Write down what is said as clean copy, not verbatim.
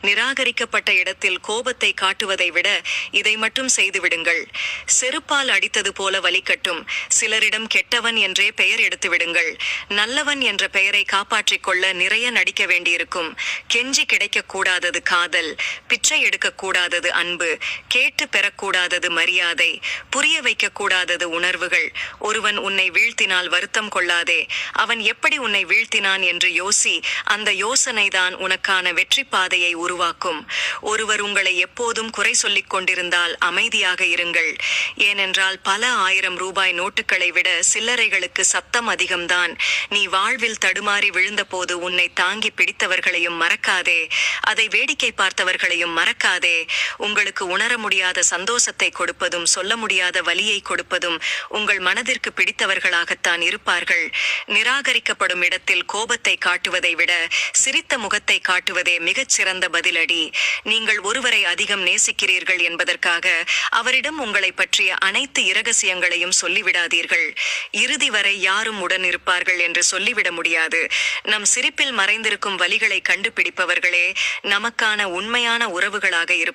நிராகரிக்கப்பட்ட இடத்தில் கோபத்தை காட்டுவதை விட இதை மட்டும் செய்துவிடுங்கள். செருப்பால் அடித்தது போல வலிக்கட்டும். சிலரிடம் கெட்டவன் என்றே பெயர் எடுத்து விடுங்கள். நல்லவன் என்ற பெயரை காப்பாற்றிக் கொள்ள நிறைய நடிக்க வேண்டியிருக்கும். கெஞ்சி கிடைக்கக்கூடாதது காதல், பிச்சை எடுக்கக்கூடாதது அன்பு, கேட்டு பெறக்கூடாதது மரியாதை, புரிய வைக்கக்கூடாதது உணர்வுகள். ஒருவன் உன்னை வீழ்த்தினால் வருத்தம் கொள்ளாதே. அவன் எப்படி உன்னை வீழ்த்தினான் என்று யோசி. அந்த யோசனைதான் உனக்கான வெற்றி பாதையை உருவாக்கும். ஒருவர் உங்களை எப்போதும் குறை சொல்லிக் கொண்டிருந்தால் அமைதியாக இருங்கள். ஏனென்றால் பல 1000 ரூபாய் நோட்டுகளை விட சில்லறைகளுக்கு சத்தம் அதிகம்தான். நீ வாழ்வில் தடுமாறி விழுந்தபோது உன்னை தாங்கி பிடித்தவர்களையும் மறக்காதே. அதை வேடிக்கை பார்த்தவர்களையும் மறக்காதே. உங்களுக்கு உணர முடியாத சந்தோஷத்தை கொடுப்பதும் சொல்ல முடியாத வலியை கொடுப்பதும் உங்கள் மனதிற்கு பிடித்தவர்களாகத்தான் இருப்பார்கள். நிராகரிக்கப்படும் இடத்தில் கோபத்தை காட்டுவதை விட சிரித்த முகத்தை காட்டுவதே மிகச் சிறந்த பதிலடி. நீங்கள் ஒருவரை அதிகம் நேசிக்கிறீர்கள் என்பதற்காக அவரிடம் உங்களை பற்றிய அனைத்து இரகசியங்களையும் சொல்லிவிடாதீர்கள். இறுதி வரை யாரும் உடன் இருப்பார்கள் என்று சொல்லிவிட முடியாது. நம் சிரிப்பில் மறைந்திருக்கும் வலிகளை கண்டுபிடிப்பவர்களே நமக்கான உண்மையான உறவுகளாக இருப்பார்கள்.